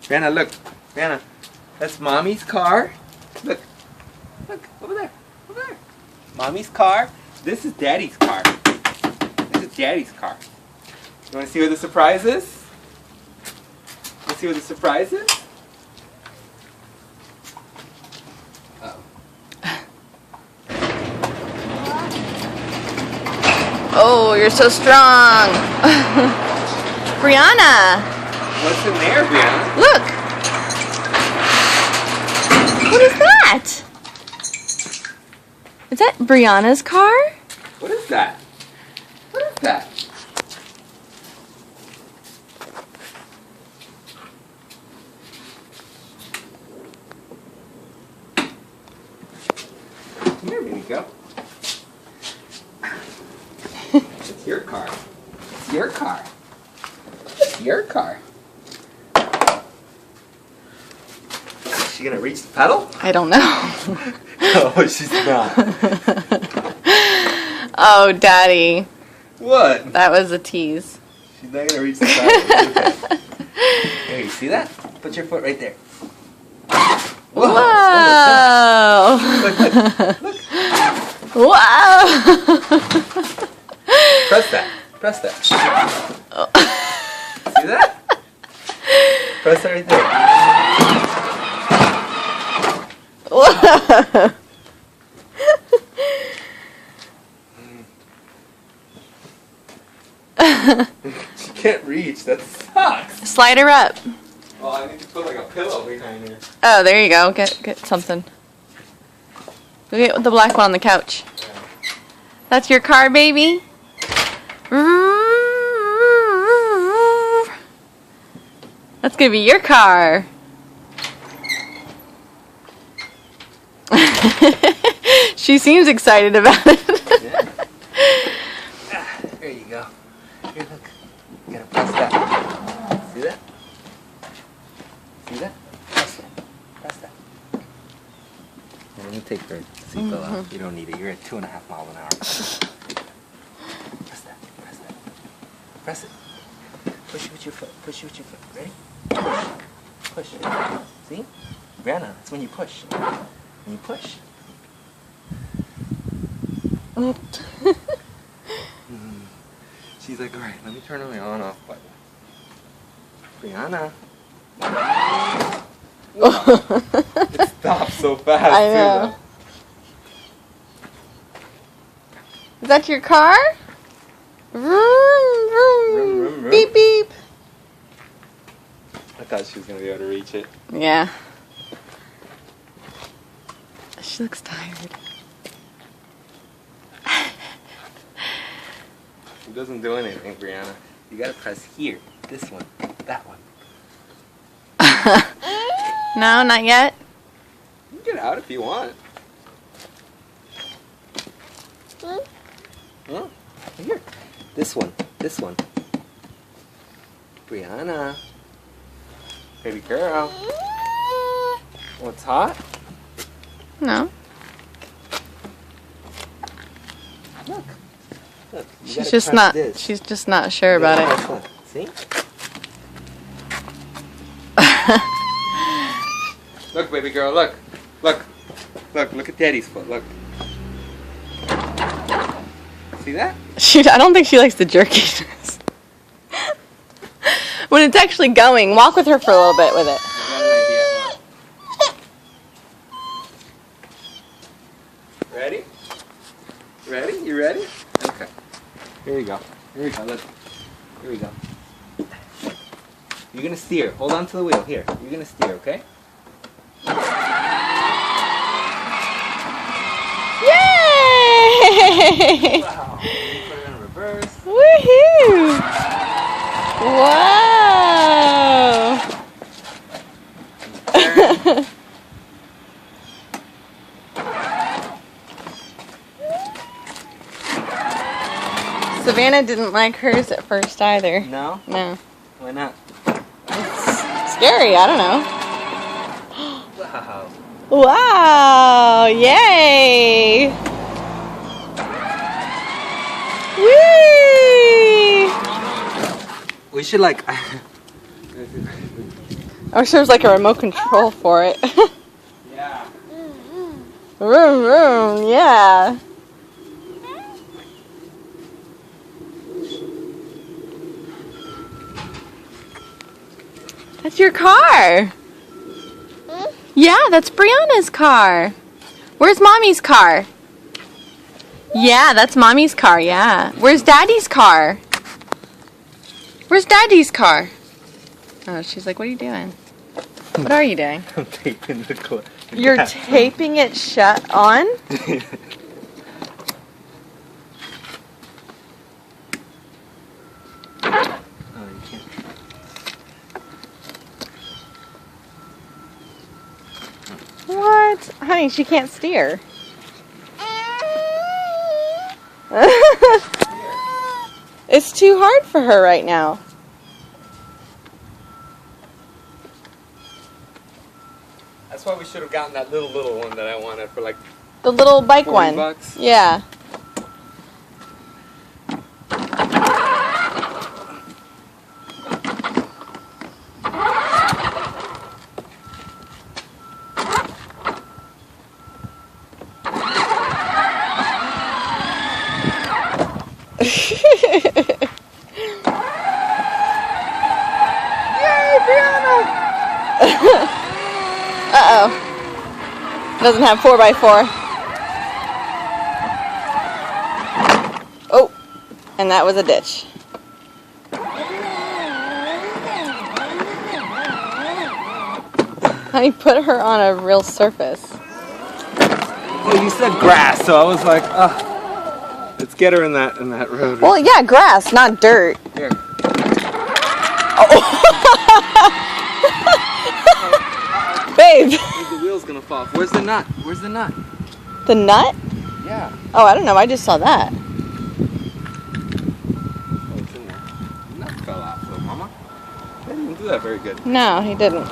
Brianna, look. Brianna, that's Mommy's car. Look. Look, over there. Over there. Mommy's car. This is Daddy's car. This is Daddy's car. You want to see what the surprise is? Let's see what the surprise is? Oh, you're so strong. Brianna. What's in there, Brianna? Look. What is that? Is that Brianna's car? What is that? What is that? Here we go. It's your car. It's your car. It's your car. Is she gonna reach the pedal? I don't know. No, she's not. Oh, Daddy. What? That was a tease. She's not gonna reach the pedal. Here, you see that? Put your foot right there. Whoa! Whoa! Look, look, look. Whoa! Press that. Press that. See that? Press it right there. Whoa! She can't reach. That sucks. Slide her up. Well, I need to put like a pillow behind her. Oh, there you go. Get something. Go get the black one on the couch. Yeah. That's your car, baby? That's gonna be your car. She seems excited about it. Yeah. There you go. Here, look. You gotta press that. See that? See that? Press that. Press that. Here, let me take her seatbelt out. You don't need it. You're at 2.5 miles an hour. Press that. Press that. Press it. Push it with your foot. Push it with your foot. Ready? Push. Push. See? Brianna, that's when you push. When you push. She's like, alright, let me turn on my on-off button. Brianna. It stopped so fast. I know. Too, Is that your car? Vroom, vroom. Vroom, vroom, vroom. Beep, beep. I thought she was going to be able to reach it. Yeah. She looks tired. It doesn't do anything, Brianna. You gotta press here. This one. That one. No, not yet. You can get out if you want. Huh? Here. This one. This one. Brianna. Baby girl. What's hot? No. Look. Look. You She's gotta just press not. this. She's just not sure You about gotta it. press one. See? Look, baby girl, look. Look. Look, look at Daddy's foot, look. See that? I don't think she likes the jerkiness. When it's actually going, walk with her for a little bit with it. I got an idea. Ready? Ready? You ready? Okay. Here we go. Here we go. Look. Here we go. You're gonna steer. Hold on to the wheel. Here. You're gonna steer, okay? Yay! Wow. Put it in reverse. Woohoo! Wow! Savannah didn't like hers at first either. No? No. Why not? It's scary, I don't know. Wow. Wow! Yay! Whee! We should like I wish there was like a remote control for it. Yeah. Vroom, vroom, yeah. That's your car. Yeah, that's Brianna's car. Where's Mommy's car? Yeah, that's Mommy's car, yeah. Where's Daddy's car? Where's Daddy's car? Oh, she's like, what are you doing? What are you doing? I'm taping the You're taping it shut on? Oh, you can't. What? Honey, she can't steer. It's too hard for her right now. That's why we should have gotten that little one that I wanted for like The little bike 40 one. bucks. Yeah. Yay, Brianna! Uh-oh. Doesn't have 4x4. Oh, and that was a ditch. Honey, put her on a real surface. Well, you said grass, so I was like, let's get her in that road. Well, yeah, grass, not dirt. Here. Oh. Babe. The wheel's gonna fall off. Where's the nut? Where's the nut? The nut? Yeah. Oh, I don't know. I just saw that. Oh, it's in there. The nut fell off, though, Mama. I didn't do that very good. No, he didn't.